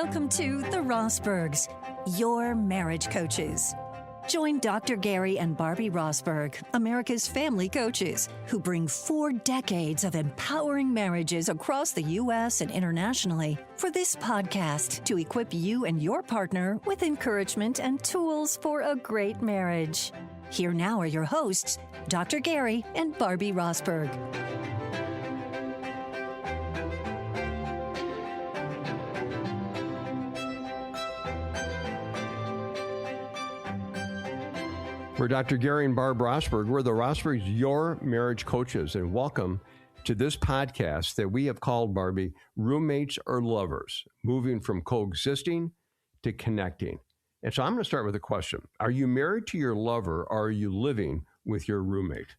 Welcome to the Rosbergs, your marriage coaches. Join Dr. Gary and Barbie Rosberg, America's family coaches, who bring 4 decades of empowering marriages across the U.S. and internationally for this podcast to equip you and your partner with encouragement and tools for a great marriage. Here now are your hosts, Dr. Gary and Barbie Rosberg. We're Dr. Gary and Barb Rosberg. We're the Rosbergs, your marriage coaches, and welcome to this podcast that we have called, Barbie, Roommates or Lovers, moving from coexisting to connecting. And so I'm going to start with a question. Are you married to your lover, or are you living with your roommate?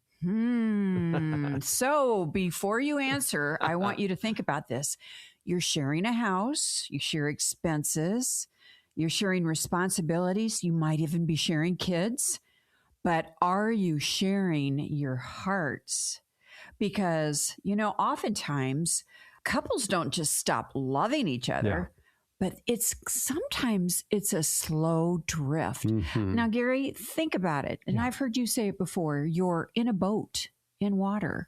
So before you answer, I want you to think about this. You're sharing a house, you share expenses, you're sharing responsibilities, you might even be sharing kids. But are you sharing your hearts? Because, oftentimes couples don't just stop loving each other, but sometimes it's a slow drift. Mm-hmm. Now, Gary, think about it. And I've heard you say it before. You're in a boat in water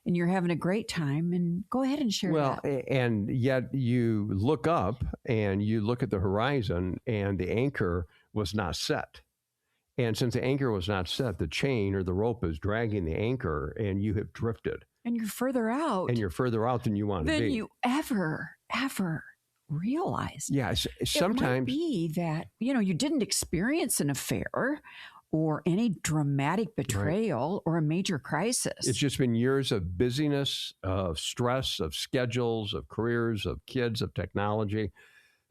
and you're having a great time, and go ahead and share that. Well, and yet you look up and you look at the horizon and the anchor was not set. And since the anchor was not set, the chain or the rope is dragging the anchor, and you have drifted. And you're further out. And you're further out than you want to be. Than you ever realized. Yeah, sometimes. It might be that, you didn't experience an affair or any dramatic betrayal or a major crisis. It's just been years of busyness, of stress, of schedules, of careers, of kids, of technology,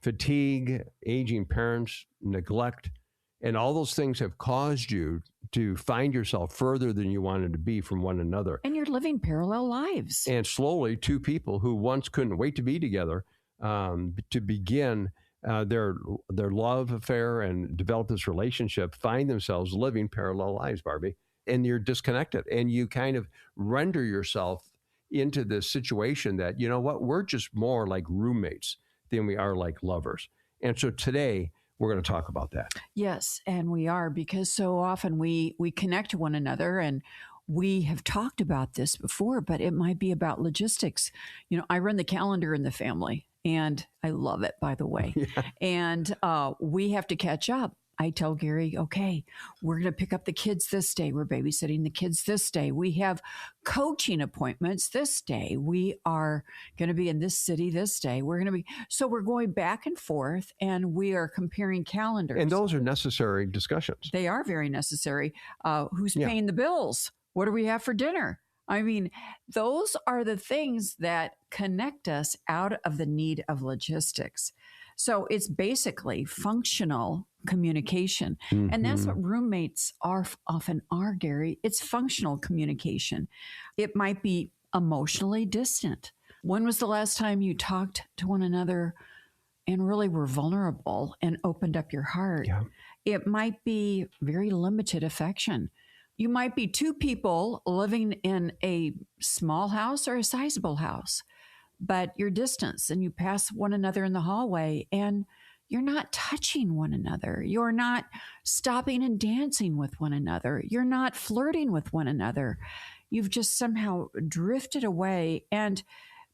fatigue, aging parents, neglect. And all those things have caused you to find yourself further than you wanted to be from one another. And you're living parallel lives. And slowly, two people who once couldn't wait to be together to begin their love affair and develop this relationship find themselves living parallel lives, Barbie. And you're disconnected. And you kind of render yourself into this situation that, we're just more like roommates than we are like lovers. And so today, we're going to talk about that. Yes, and we are, because so often we connect to one another, and we have talked about this before, but it might be about logistics. I run the calendar in the family, and I love it, by the way. Yeah. And we have to catch up. I tell Gary, okay, we're going to pick up the kids this day. We're babysitting the kids this day. We have coaching appointments this day. We are going to be in this city this day. So we're going back and forth, and we are comparing calendars. And those are necessary discussions. They are very necessary. Who's paying the bills? What do we have for dinner? I mean, those are the things that connect us out of the need of logistics. So it's basically functional communication. Mm-hmm. And that's what roommates often are, Gary. It's functional communication. It might be emotionally distant. When was the last time you talked to one another and really were vulnerable and opened up your heart? Yeah. It might be very limited affection. You might be two people living in a small house or a sizable house, but you're distant and you pass one another in the hallway and you're not touching one another. You're not stopping and dancing with one another. You're not flirting with one another. You've just somehow drifted away. And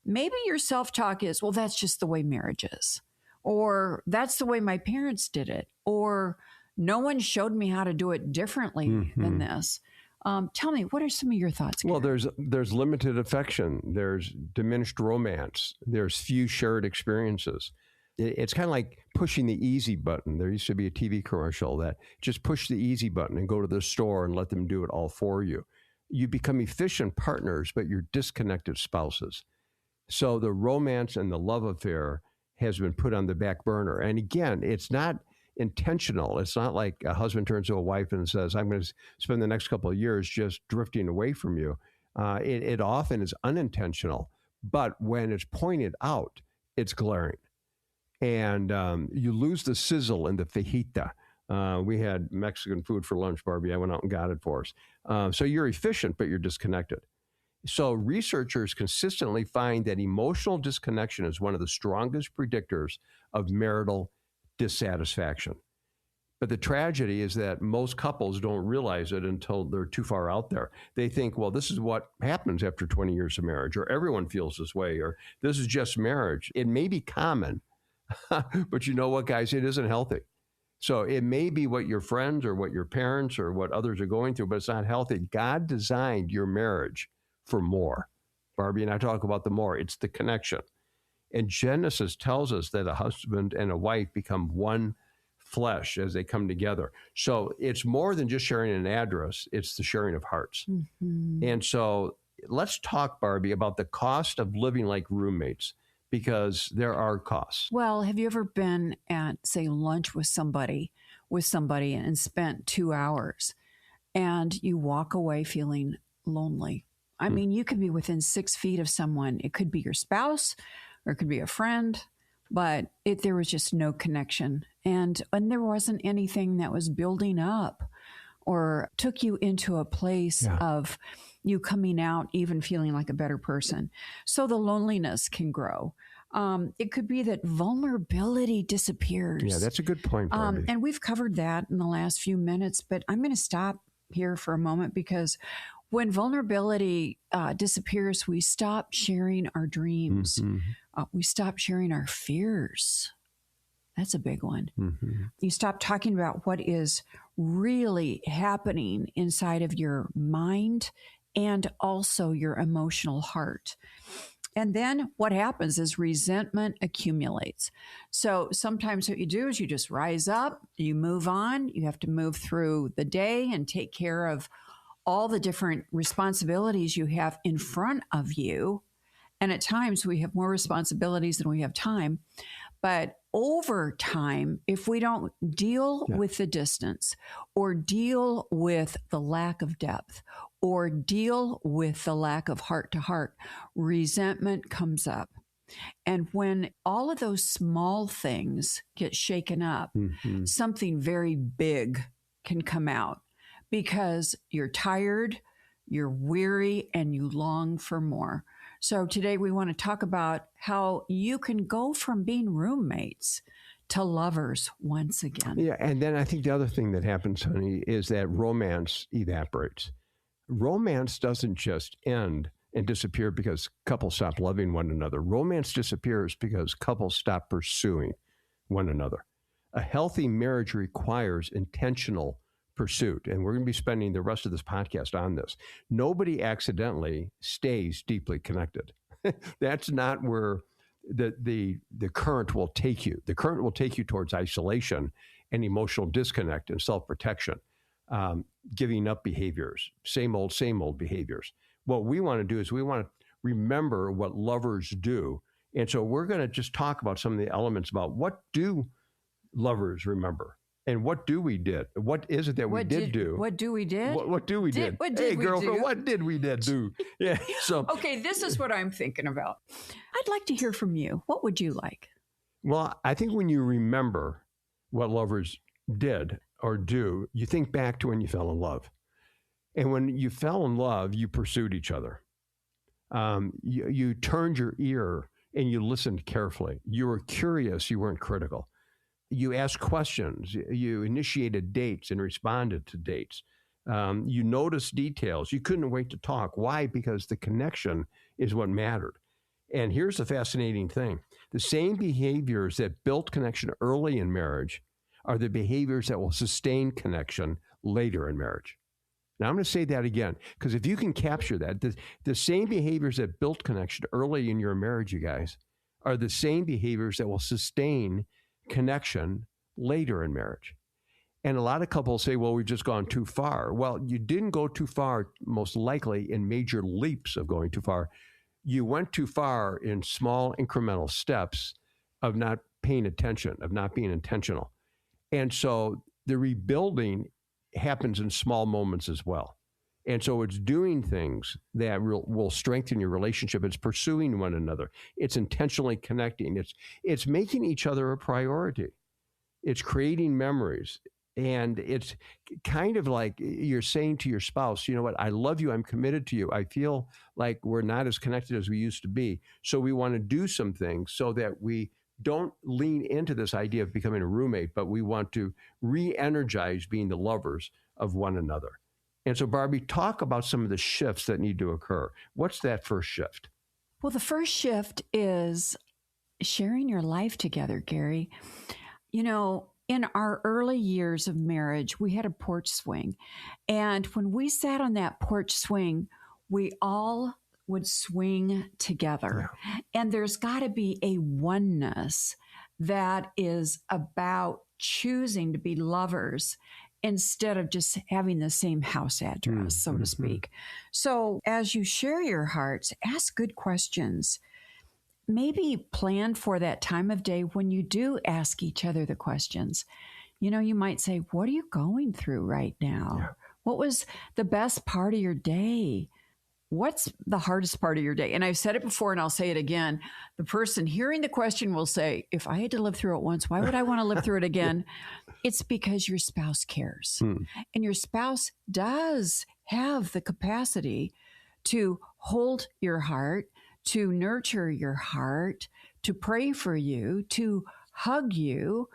maybe your self-talk is, well, that's just the way marriage is. Or that's the way my parents did it. Or no one showed me how to do it differently than this. Tell me, what are some of your thoughts, Gary? Well, there's limited affection. There's diminished romance. There's few shared experiences. It's kind of like pushing the easy button. There used to be a TV commercial that just push the easy button and go to the store and let them do it all for you. You become efficient partners, but you're disconnected spouses. So the romance and the love affair has been put on the back burner. And again, it's not intentional. It's not like a husband turns to a wife and says, I'm going to spend the next couple of years just drifting away from you. It often is unintentional, but when it's pointed out, it's glaring. And you lose the sizzle in the fajita. We had Mexican food for lunch, Barbie. I went out and got it for us. So you're efficient, but you're disconnected. So researchers consistently find that emotional disconnection is one of the strongest predictors of marital dissatisfaction. But the tragedy is that most couples don't realize it until they're too far out there. They think, well, this is what happens after 20 years of marriage, or everyone feels this way, or this is just marriage. It may be common, but you know what, guys? It isn't healthy. So it may be what your friends or what your parents or what others are going through, but it's not healthy. God designed your marriage for more. Barbie and I talk about the more. It's the connection. And Genesis tells us that a husband and a wife become one flesh as they come together. So it's more than just sharing an address. It's the sharing of hearts. Mm-hmm. And so let's talk, Barbie, about the cost of living like roommates, because there are costs. Well, have you ever been at, say, lunch with somebody and spent 2 hours and you walk away feeling lonely? I mean, you could be within 6 feet of someone. It could be your spouse or it could be a friend, but there was just no connection. And there wasn't anything that was building up or took you into a place of you coming out even feeling like a better person. So the loneliness can grow. It could be that vulnerability disappears. Yeah, that's a good point, Barbie. And we've covered that in the last few minutes, but I'm going to stop here for a moment, because when vulnerability disappears, we stop sharing our dreams. Mm-hmm. We stop sharing our fears. That's a big one. Mm-hmm. You stop talking about what is really happening inside of your mind and also your emotional heart. And then what happens is resentment accumulates. So sometimes what you do is you just rise up, you move on, you have to move through the day and take care of all the different responsibilities you have in front of you. And at times we have more responsibilities than we have time. But over time, if we don't deal with the distance or deal with the lack of depth or deal with the lack of heart to heart, resentment comes up. And when all of those small things get shaken up, something very big can come out, because you're tired, you're weary, and you long for more. So today we want to talk about how you can go from being roommates to lovers once again. Yeah, and then I think the other thing that happens, honey, is that romance evaporates. Romance doesn't just end and disappear because couples stop loving one another. Romance disappears because couples stop pursuing one another. A healthy marriage requires intentional pursuit, and we're going to be spending the rest of this podcast on this. Nobody accidentally stays deeply connected. That's not where the current will take you. The current will take you towards isolation and emotional disconnect and self-protection, giving up behaviors, same old behaviors. What we want to do is we want to remember what lovers do. And so we're going to just talk about some of the elements about what do lovers remember. And what do we did? What is it that we did do? What do we did? What do we did? What did hey, we girlfriend, do? what did we do? Yeah. So okay, this is what I'm thinking about. I'd like to hear from you. What would you like? Well, I think when you remember what lovers did or do, you think back to when you fell in love. And when you fell in love, you pursued each other. You turned your ear and you listened carefully. You were curious. You weren't critical. You asked questions. You initiated dates and responded to dates. You noticed details. You couldn't wait to talk. Why? Because the connection is what mattered. And here's the fascinating thing. The same behaviors that built connection early in marriage are the behaviors that will sustain connection later in marriage. Now, I'm going to say that again, because if you can capture that, the same behaviors that built connection early in your marriage, you guys, are the same behaviors that will sustain connection later in marriage. And a lot of couples say, well, we've just gone too far. Well, you didn't go too far, most likely in major leaps of going too far. You went too far in small incremental steps of not paying attention, of not being intentional. And so the rebuilding happens in small moments as well. And so it's doing things that will strengthen your relationship. It's pursuing one another. It's intentionally connecting. It's making each other a priority. It's creating memories. And it's kind of like you're saying to your spouse, you know what, I love you. I'm committed to you. I feel like we're not as connected as we used to be. So we want to do some things so that we don't lean into this idea of becoming a roommate, but we want to re-energize being the lovers of one another. And so, Barbie, talk about some of the shifts that need to occur. What's that first shift? Well, the first shift is sharing your life together, Gary. You know, in our early years of marriage, we had a porch swing. And when we sat on that porch swing, we all would swing together. Yeah. And there's got to be a oneness that is about choosing to be lovers instead of just having the same house address, so to speak. So as you share your hearts, ask good questions. Maybe plan for that time of day when you do ask each other the questions. You know, you might say, what are you going through right now? Yeah. What was the best part of your day? What's the hardest part of your day? And I've said it before and I'll say it again. The person hearing the question will say, if I had to live through it once, why would I want to live through it again? It's because your spouse cares. And your spouse does have the capacity to hold your heart, to nurture your heart, to pray for you, to hug you,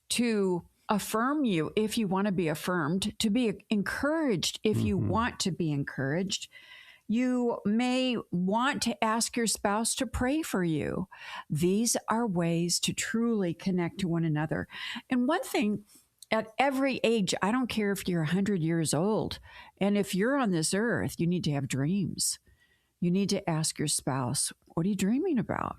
to affirm you if you want to be affirmed, to be encouraged if you want to be encouraged. You may want to ask your spouse to pray for you. These are ways to truly connect to one another. And one thing, at every age, I don't care if you're 100 years old, and if you're on this earth, you need to have dreams. You need to ask your spouse, what are you dreaming about?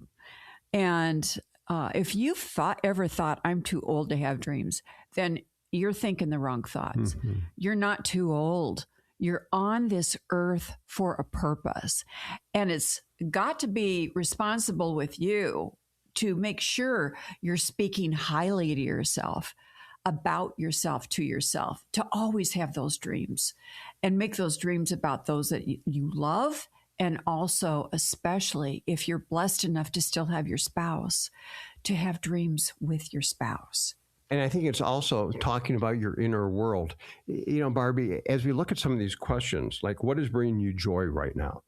And if you've ever thought, I'm too old to have dreams, then you're thinking the wrong thoughts. You're not too old. You're on this earth for a purpose. And it's got to be responsible with you to make sure you're speaking highly to yourself, about yourself, to yourself, to always have those dreams and make those dreams about those that you love. And also, especially if you're blessed enough to still have your spouse, to have dreams with your spouse. And I think it's also talking about your inner world. You know, Barbie, as we look at some of these questions, like what is bringing you joy right now?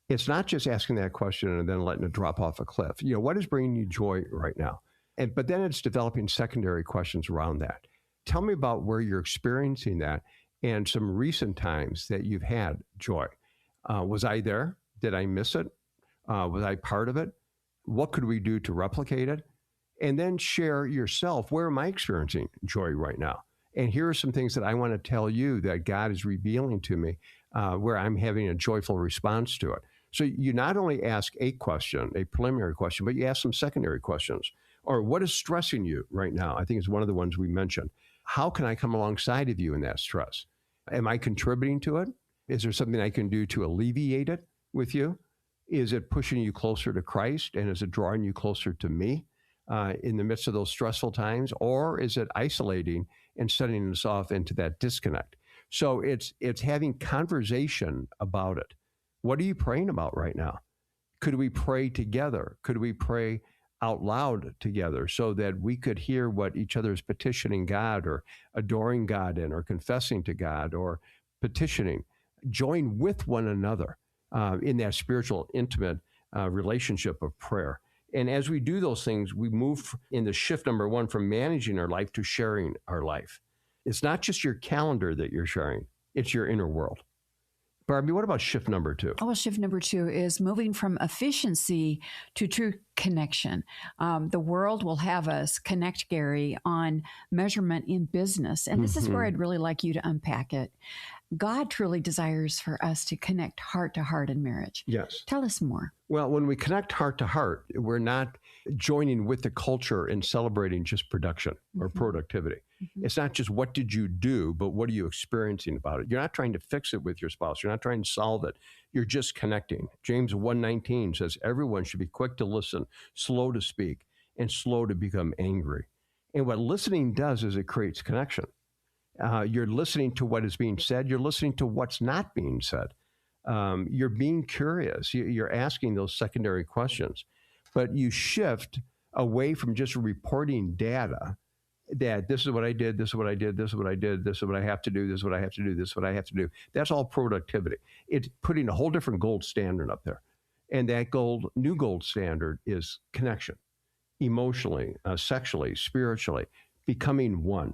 It's not just asking that question and then letting it drop off a cliff. You know, what is bringing you joy right now? But then it's developing secondary questions around that. Tell me about where you're experiencing that and some recent times that you've had joy. Was I there? Did I miss it? Was I part of it? What could we do to replicate it? And then share yourself. Where am I experiencing joy right now? And here are some things that I want to tell you that God is revealing to me where I'm having a joyful response to it. So you not only ask a question, a preliminary question, but you ask some secondary questions. Or what is stressing you right now? I think it's one of the ones we mentioned. How can I come alongside of you in that stress? Am I contributing to it? Is there something I can do to alleviate it with you? Is it pushing you closer to Christ? And is it drawing you closer to me in the midst of those stressful times? Or is it isolating and setting us off into that disconnect? So it's having conversation about it. What are you praying about right now? Could we pray together? Could we pray out loud together so that we could hear what each other is petitioning God or adoring God in or confessing to God or petitioning? Join with one another in that spiritual, intimate relationship of prayer. And as we do those things, we move in the shift number one from managing our life to sharing our life. It's not just your calendar that you're sharing, it's your inner world. Barbie, what about shift number two? Oh, well, shift number two is moving from efficiency to true connection. The world will have us connect, Gary, on measurement in business. And this is where I'd really like you to unpack it. God truly desires for us to connect heart to heart in marriage. Yes. Tell us more. Well, when we connect heart to heart, we're not joining with the culture and celebrating just production or productivity. It's not just what did you do, but what are you experiencing about it? You're not trying to fix it with your spouse. You're not trying to solve it. You're just connecting. James 1:19 says, everyone should be quick to listen, slow to speak, and slow to become angry. And what listening does is it creates connection. You're listening to what is being said. You're listening to what's not being said. You're being curious. You're asking those secondary questions. But you shift away from just reporting data that this is what I did, this is what I did, this is what I did, this is what I have to do, this is what I have to do, this is what I have to do. That's all productivity. It's putting a whole different gold standard up there. And that new gold standard is connection, emotionally, sexually, spiritually, becoming one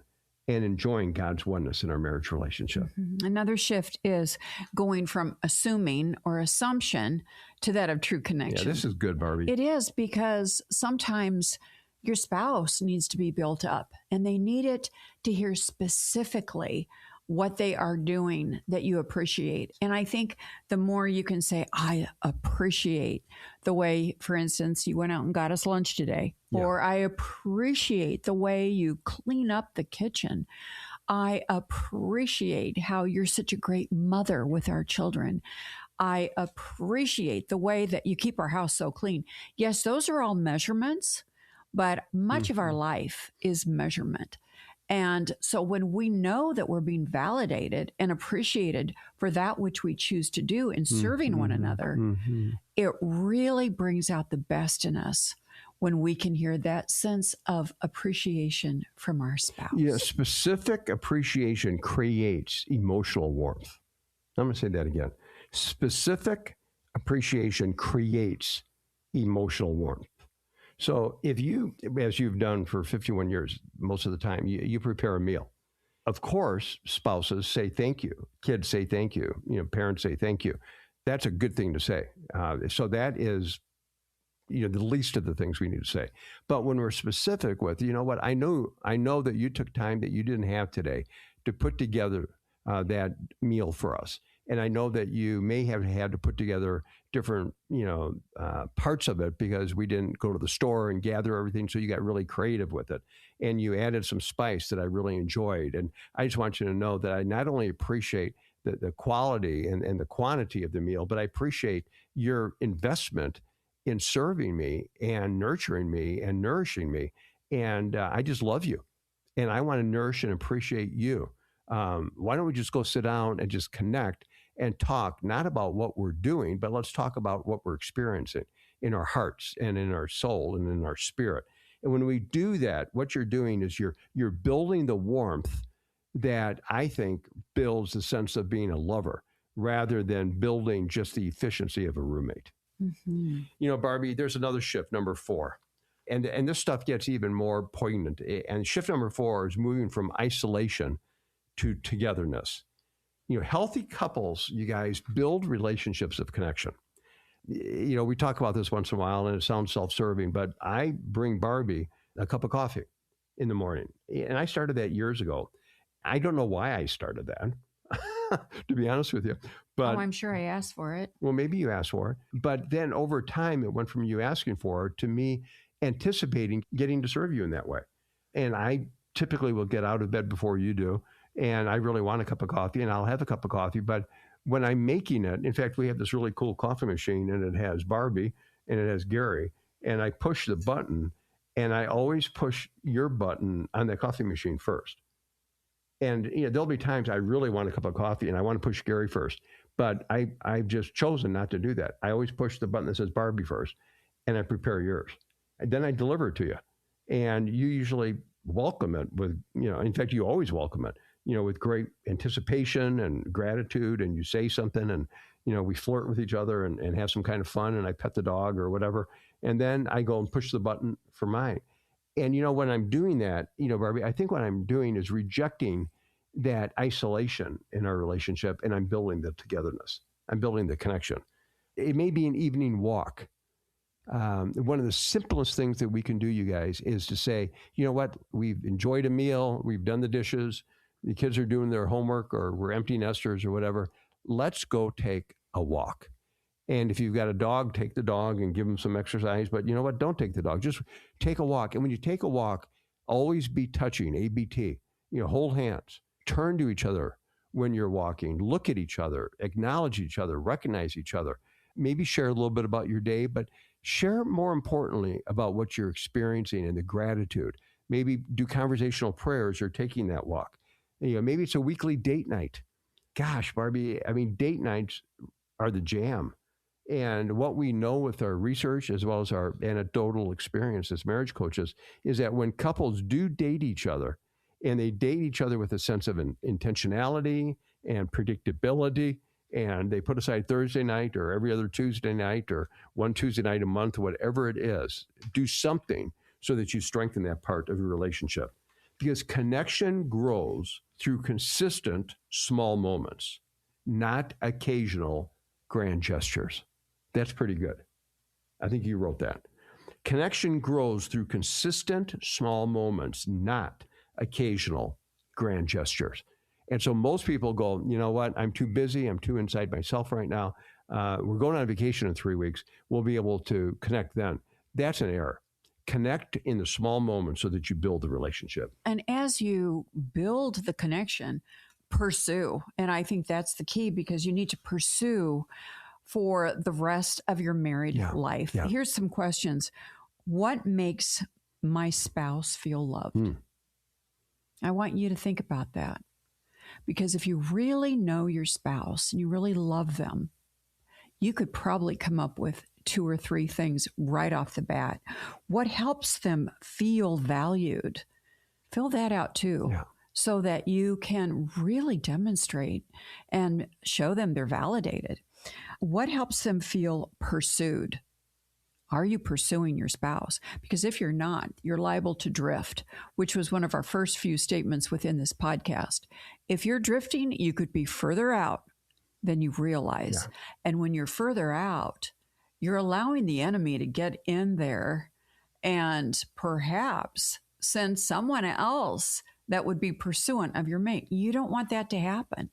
and enjoying God's oneness in our marriage relationship. Mm-hmm. Another shift is going from assuming or assumption to that of true connection. Yeah, this is good, Barbie. It is, because sometimes your spouse needs to be built up and they need it to hear specifically what they are doing that you appreciate. And I think the more you can say, I appreciate the way, for instance, you went out and got us lunch today, or I appreciate the way you clean up the kitchen. I appreciate how you're such a great mother with our children. I appreciate the way that you keep our house so clean. Yes, those are all measurements, but much of our life is measurement. And so when we know that we're being validated and appreciated for that which we choose to do in serving one another, it really brings out the best in us when we can hear that sense of appreciation from our spouse. Yeah, specific appreciation creates emotional warmth. I'm going to say that again. Specific appreciation creates emotional warmth. So if you, as you've done for 51 years, most of the time, you prepare a meal. Of course, spouses say thank you. Kids say thank you. Parents say thank you. That's a good thing to say. So that is, the least of the things we need to say. But when we're specific with, what, I know that you took time that you didn't have today to put together that meal for us. And I know that you may have had to put together different, parts of it because we didn't go to the store and gather everything. So you got really creative with it. And you added some spice that I really enjoyed. And I just want you to know that I not only appreciate the quality and the quantity of the meal, but I appreciate your investment in serving me and nurturing me and nourishing me. And I just love you. And I want to nourish and appreciate you. Why don't we just go sit down and just connect and talk, not about what we're doing, but let's talk about what we're experiencing in our hearts and in our soul and in our spirit. And when we do that, what you're doing is you're building the warmth that I think builds the sense of being a lover rather than building just the efficiency of a roommate. Mm-hmm. Barbie, there's another shift, number 4. And this stuff gets even more poignant. And shift number 4 is moving from isolation to togetherness. Healthy couples, you guys, build relationships of connection. We talk about this once in a while and it sounds self-serving, but I bring Barbie a cup of coffee in the morning. And I started that years ago. I don't know why I started that, to be honest with you. But I'm sure I asked for it. Well, maybe you asked for it. But then over time, it went from you asking for it to me anticipating getting to serve you in that way. And I typically will get out of bed before you do. And I really want a cup of coffee, and I'll have a cup of coffee. But when I'm making it, in fact, we have this really cool coffee machine, and it has Barbie, and it has Gary. And I push the button, and I always push your button on the coffee machine first. And there'll be times I really want a cup of coffee, and I want to push Gary first. But I've just chosen not to do that. I always push the button that says Barbie first, and I prepare yours. And then I deliver it to you. And you usually welcome it with, in fact, you always welcome it. With great anticipation and gratitude, and you say something and, we flirt with each other and have some kind of fun, and I pet the dog or whatever. And then I go and push the button for mine. And, when I'm doing that, Barbie, I think what I'm doing is rejecting that isolation in our relationship, and I'm building the togetherness. I'm building the connection. It may be an evening walk. One of the simplest things that we can do, you guys, is to say, you know what, we've enjoyed a meal, we've done the dishes, the kids are doing their homework, or we're empty nesters or whatever. Let's go take a walk. And if you've got a dog, take the dog and give them some exercise. But you know what? Don't take the dog. Just take a walk. And when you take a walk, always be touching, ABT. Hold hands. Turn to each other when you're walking. Look at each other. Acknowledge each other. Recognize each other. Maybe share a little bit about your day, but share more importantly about what you're experiencing and the gratitude. Maybe do conversational prayers or taking that walk. Maybe it's a weekly date night. Gosh, Barbie, date nights are the jam. And what we know with our research, as well as our anecdotal experience as marriage coaches, is that when couples do date each other, and they date each other with a sense of intentionality and predictability, and they put aside Thursday night or every other Tuesday night or one Tuesday night a month, whatever it is, do something so that you strengthen that part of your relationship. Because connection grows through consistent small moments, not occasional grand gestures. That's pretty good. I think you wrote that. Connection grows through consistent small moments, not occasional grand gestures. And so most people go, you know what? I'm too busy. I'm too inside myself right now. We're going on vacation in 3 weeks. We'll be able to connect then. That's an error. Connect in the small moments so that you build the relationship. And as you build the connection, pursue. And I think that's the key, because you need to pursue for the rest of your married life. Yeah. Here's some questions. What makes my spouse feel loved? I want you to think about that. Because if you really know your spouse and you really love them, you could probably come up with 2 or 3 things right off the bat. What helps them feel valued? Fill that out too, so that you can really demonstrate and show them they're validated. What helps them feel pursued? Are you pursuing your spouse? Because if you're not, you're liable to drift, which was one of our first few statements within this podcast. If you're drifting, you could be further out than you realize. Yeah. And when you're further out, you're allowing the enemy to get in there and perhaps send someone else that would be pursuant of your mate. You don't want that to happen.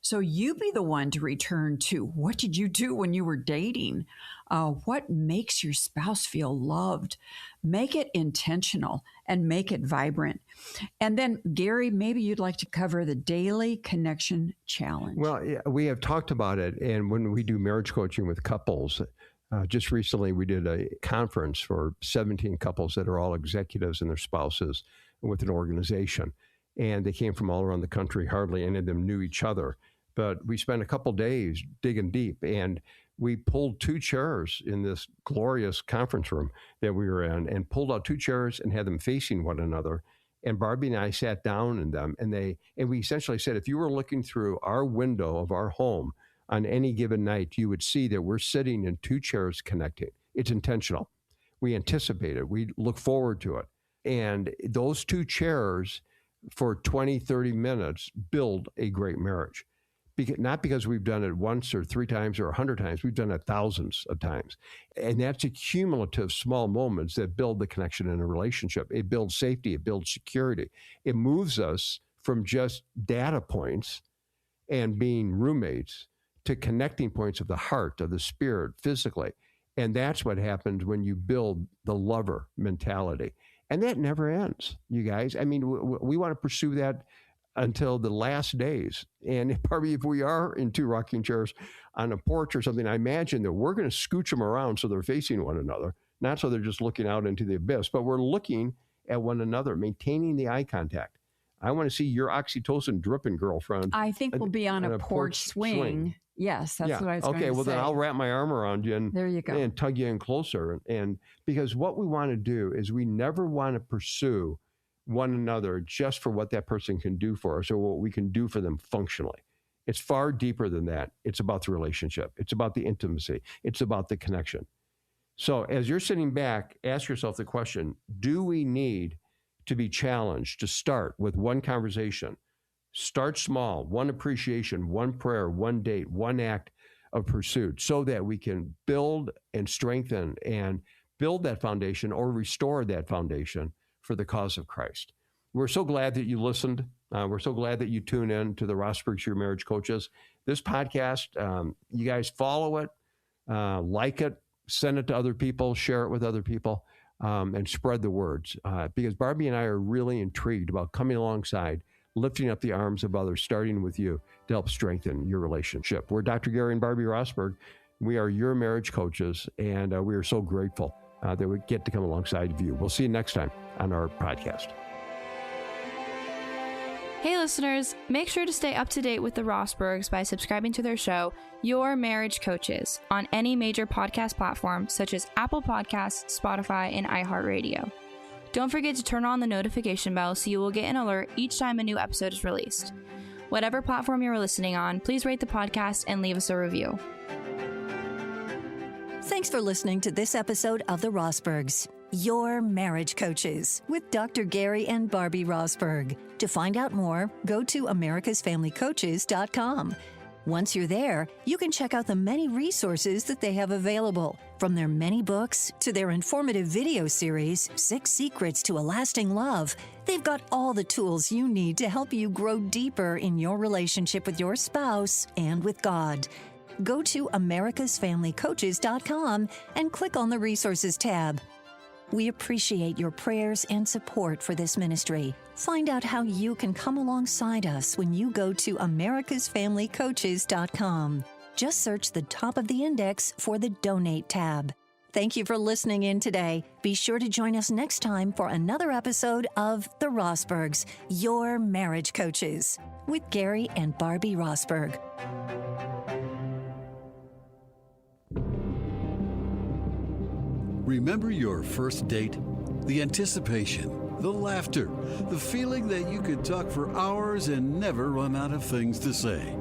So you be the one to return to, what did you do when you were dating? What makes your spouse feel loved? Make it intentional and make it vibrant. And then, Gary, maybe you'd like to cover the daily connection challenge. Well, we have talked about it. And when we do marriage coaching with couples, just recently we did a conference for 17 couples that are all executives and their spouses with an organization. And they came from all around the country. Hardly any of them knew each other. But we spent a couple days digging deep, and we pulled 2 chairs in this glorious conference room that we were in, and pulled out 2 chairs and had them facing one another. And Barbie and I sat down in them, and we essentially said, if you were looking through our window of our home on any given night, you would see that we're sitting in 2 chairs connecting. It's intentional. We anticipate it. We look forward to it. And those 2 chairs for 20, 30 minutes build a great marriage. Not because we've done it once or 3 times or 100 times. We've done it thousands of times. And that's a cumulative small moments that build the connection in a relationship. It builds safety. It builds security. It moves us from just data points and being roommates to connecting points of the heart, of the spirit, physically. And that's what happens when you build the lover mentality. And that never ends, you guys. I mean, we want to pursue that until the last days. And probably if we are in 2 rocking chairs on a porch or something, I imagine that we're going to scooch them around so they're facing one another, not so they're just looking out into the abyss, but we're looking at one another, maintaining the eye contact. I want to see your oxytocin dripping, girlfriend. I think we'll be on a porch swing. Yes, that's what I was going to say. Okay, well, then I'll wrap my arm around you and, there you go. And tug you in closer. And because what we want to do is we never want to pursue one another just for what that person can do for us or what we can do for them functionally. It's far deeper than that. It's about the relationship. It's about the intimacy. It's about the connection. So as you're sitting back, ask yourself the question, do we need to be challenged to start with one conversation? Start small, one appreciation, one prayer, one date, one act of pursuit so that we can build and strengthen and build that foundation or restore that foundation for the cause of Christ. We're so glad that you listened. We're so glad that you tune in to the Rosbergs, Your Marriage Coaches. This podcast, you guys follow it, like it, send it to other people, share it with other people, and spread the words. Because Barbie and I are really intrigued about coming alongside, lifting up the arms of others, starting with you to help strengthen your relationship. We're Dr. Gary and Barbie Rosberg. We are your marriage coaches, and we are so grateful that we get to come alongside of you. We'll see you next time on our podcast. Hey listeners, make sure to stay up to date with the Rosbergs by subscribing to their show, Your Marriage Coaches, on any major podcast platform such as Apple Podcasts, Spotify, and iHeartRadio. Don't forget to turn on the notification bell so you will get an alert each time a new episode is released. Whatever platform you're listening on, please rate the podcast and leave us a review. Thanks for listening to this episode of The Rosbergs, Your Marriage Coaches, with Dr. Gary and Barbie Rosberg. To find out more, go to americasfamilycoaches.com. Once you're there, you can check out the many resources that they have available. From their many books to their informative video series, 6 Secrets to a Lasting Love, they've got all the tools you need to help you grow deeper in your relationship with your spouse and with God. Go to americasfamilycoaches.com and click on the Resources tab. We appreciate your prayers and support for this ministry. Find out how you can come alongside us when you go to americasfamilycoaches.com. Just search the top of the index for the Donate tab. Thank you for listening in today. Be sure to join us next time for another episode of The Rosbergs, Your Marriage Coaches, with Gary and Barbie Rosberg. Remember your first date? The anticipation, the laughter, the feeling that you could talk for hours and never run out of things to say.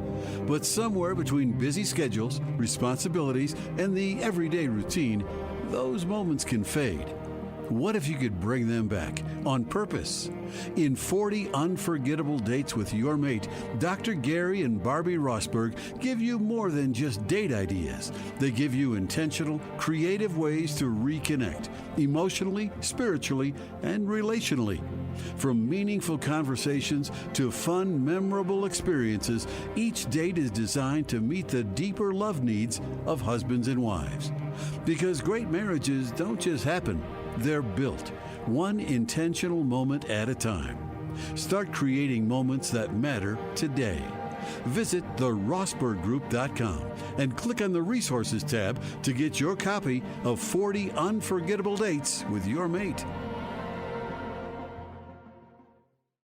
But somewhere between busy schedules, responsibilities, and the everyday routine, those moments can fade. What if you could bring them back on purpose? In 40 Unforgettable Dates with Your Mate, Dr. Gary and Barbie Rosberg give you more than just date ideas. They give you intentional, creative ways to reconnect, emotionally, spiritually, and relationally. From meaningful conversations to fun, memorable experiences, each date is designed to meet the deeper love needs of husbands and wives. Because great marriages don't just happen. They're built, one intentional moment at a time. Start creating moments that matter today. Visit therosberggroup.com and click on the Resources tab to get your copy of 40 Unforgettable Dates with Your Mate.